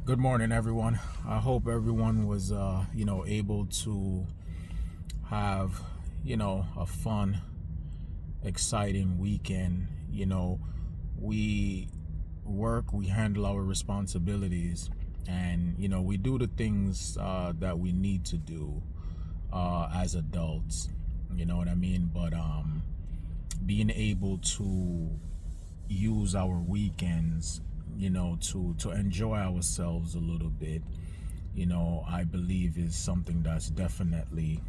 Good morning, everyone. I hope everyone was, able to have, a fun, exciting weekend. We work, we handle our responsibilities, and, we do the things that we need to do as adults. You know what I mean? But being able to use our weekends, to enjoy ourselves a little bit, I believe is something that's definitely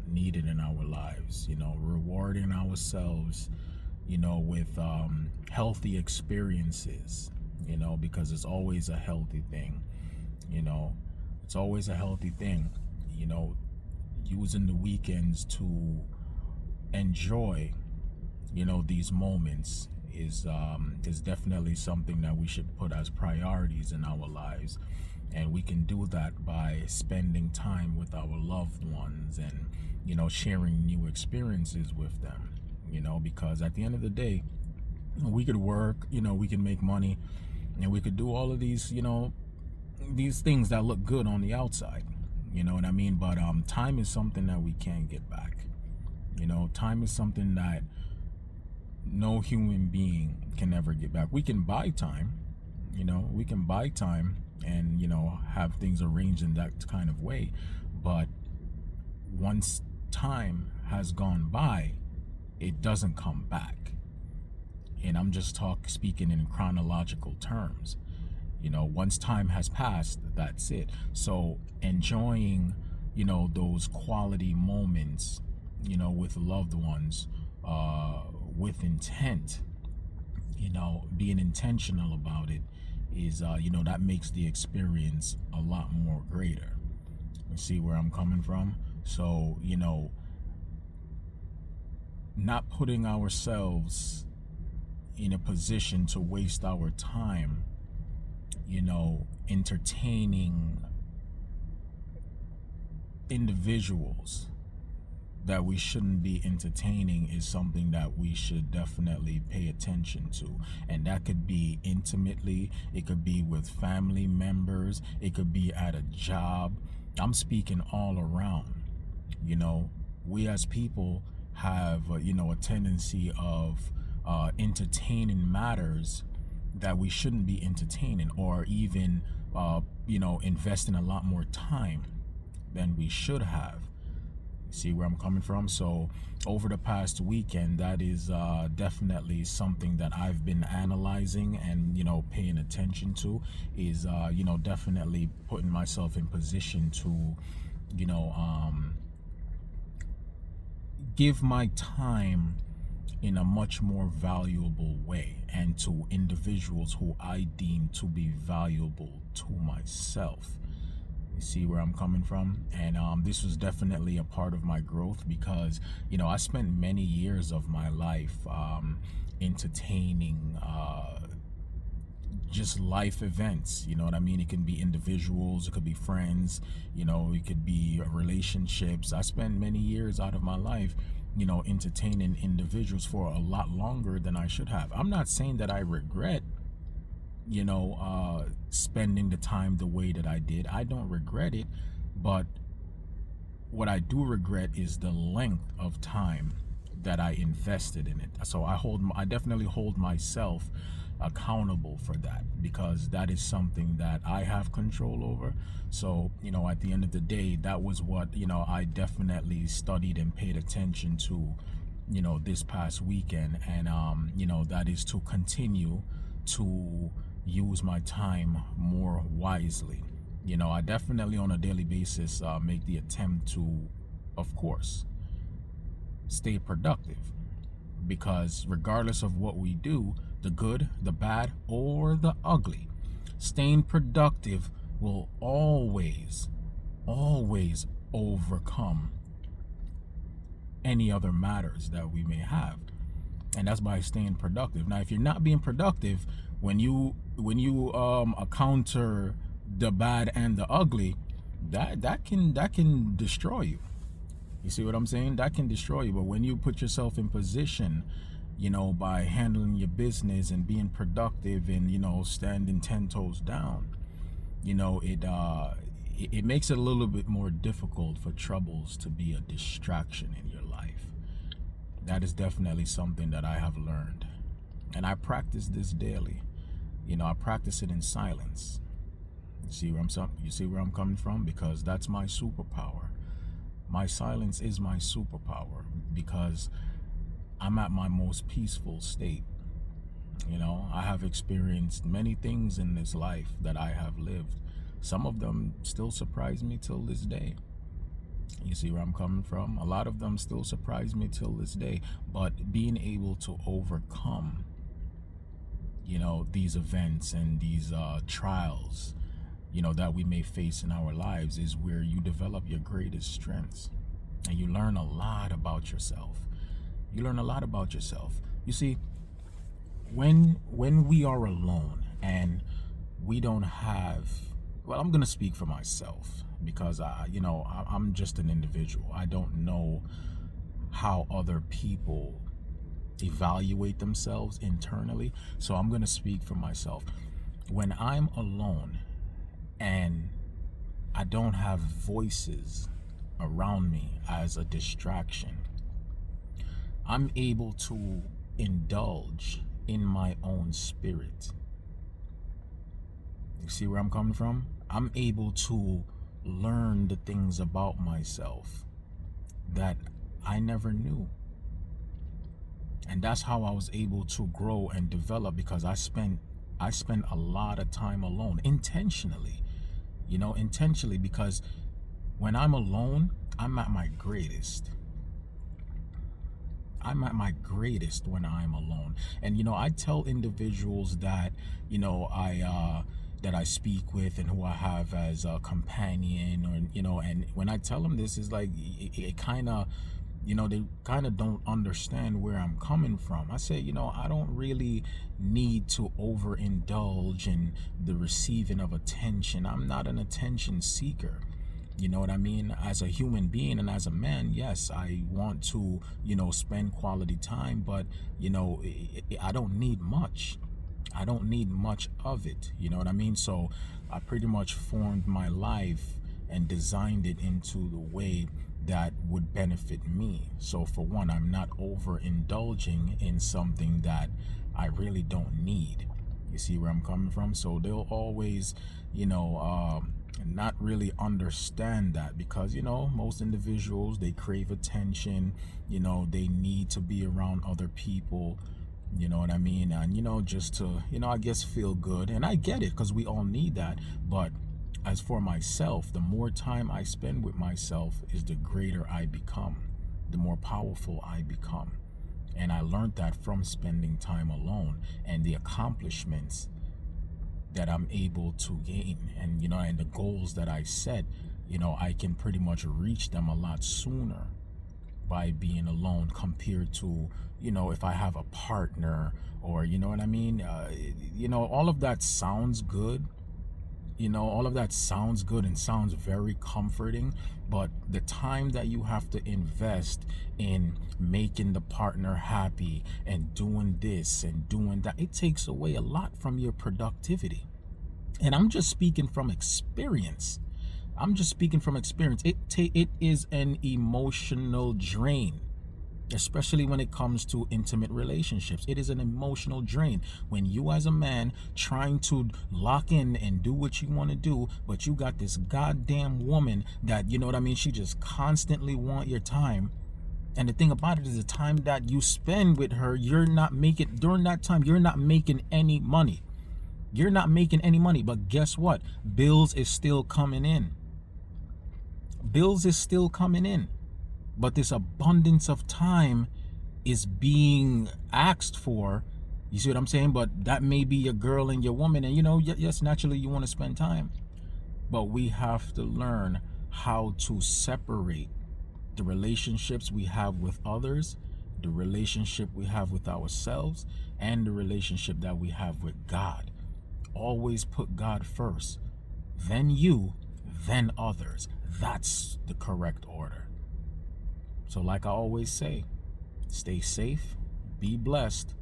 needed in our lives. Rewarding ourselves, with healthy experiences, because it's always a healthy thing. You know, it's always a healthy thing, you know, using the weekends to enjoy, these moments is definitely something that we should put as priorities in our lives. And we can do that by spending time with our loved ones and, sharing new experiences with them, because at the end of the day, we could work, we can make money, and we could do all of these, these things that look good on the outside. You know what I mean? But time is something that we can't get back. Time is something that no human being can ever get back. We can buy time, we can buy time and, have things arranged in that kind of way. But once time has gone by, it doesn't come back. And I'm just speaking in chronological terms. Once time has passed, that's it. So enjoying, those quality moments, with loved ones, with intent, being intentional about it is, that makes the experience a lot more greater. You see where I'm coming from? So, not putting ourselves in a position to waste our time, entertaining individuals that we shouldn't be entertaining is something that we should definitely pay attention to. And that could be intimately, it could be with family members, it could be at a job. I'm speaking all around. We as people have, a tendency of entertaining matters that we shouldn't be entertaining, or even, investing a lot more time than we should have. See where I'm coming from? So over the past weekend, that is definitely something that I've been analyzing and, paying attention to is, definitely putting myself in position to, give my time in a much more valuable way, and to individuals who I deem to be valuable to myself. You see where I'm coming from? And this was definitely a part of my growth because, I spent many years of my life entertaining just life events. You know what I mean? It can be individuals, it could be friends, it could be relationships. I spent many years out of my life, entertaining individuals for a lot longer than I should have. I'm not saying that I regret, spending the time the way that I did. I don't regret it, but what I do regret is the length of time that I invested in it. So I definitely hold myself accountable for that, because that is something that I have control over. So, at the end of the day, that was what, I definitely studied and paid attention to, this past weekend. And, that is to continue to use my time more wisely. I definitely on a daily basis make the attempt to, of course, stay productive, because regardless of what we do, the good, the bad, or the ugly, staying productive will always overcome any other matters that we may have. And that's by staying productive. Now, if you're not being productive, when you encounter the bad and the ugly, that can destroy you. You see what I'm saying? That can destroy you. But when you put yourself in position, by handling your business and being productive and, standing 10 toes down, it makes it a little bit more difficult for troubles to be a distraction in your life. That is definitely something that I have learned, and I practice this daily. I practice it in silence. You see where I'm coming from? Because that's my superpower. My silence is my superpower, because I'm at my most peaceful state. I have experienced many things in this life that I have lived. Some of them still surprise me till this day. You see where I'm coming from? A lot of them still surprise me till this day. But being able to overcome, these events and these trials, that we may face in our lives, is where you develop your greatest strengths. And you learn a lot about yourself. You see, when we are alone and we don't have, well, I'm going to speak for myself, because I'm just an individual. I don't know how other people evaluate themselves internally, so I'm going to speak for myself. When I'm alone and I don't have voices around me as a distraction, I'm able to indulge in my own spirit. You see where I'm coming from? I'm able to learn the things about myself that I never knew. And that's how I was able to grow and develop, because I spent a lot of time alone, intentionally, because when I'm alone, I'm at my greatest. When I'm alone. And I tell individuals that I speak with and who I have as a companion, or and when I tell them this, is like it kind of, they kind of don't understand where I'm coming from. I say, I don't really need to overindulge in the receiving of attention. I'm not an attention seeker. You know what I mean? As a human being and as a man, yes, I want to, spend quality time, but, I don't need much. I don't need much of it. You know what I mean? So I pretty much formed my life and designed it into the way that would benefit me. So for one, I'm not overindulging in something that I really don't need. You see where I'm coming from? So they'll always, not really understand that, because most individuals, they crave attention. They need to be around other people, you know what I mean, and just to I guess feel good. And I get it, because we all need that. But as for myself, the more time I spend with myself, is the greater I become, the more powerful I become. And I learned that from spending time alone, and the accomplishments that I'm able to gain, and and the goals that I set, I can pretty much reach them a lot sooner by being alone, compared to if I have a partner, or what I mean. All of that sounds good. All of that sounds good and sounds very comforting, but the time that you have to invest in making the partner happy and doing this and doing that, it takes away a lot from your productivity. And I'm just speaking from experience. It is an emotional drain, especially when it comes to intimate relationships. It is an emotional drain when you, as a man, trying to lock in and do what you want to do, but you got this goddamn woman that, she just constantly want your time. And the thing about it is, the time that you spend with her, during that time, you're not making any money. But guess what? Bills is still coming in. But this abundance of time is being asked for. You see what I'm saying? But that may be your girl and your woman, and yes, naturally you want to spend time. But we have to learn how to separate the relationships we have with others, the relationship we have with ourselves, and the relationship that we have with God. Always put God first, then you, then others. That's the correct order. So like I always say, stay safe, be blessed,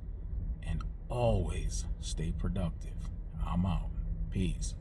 and always stay productive. I'm out. Peace.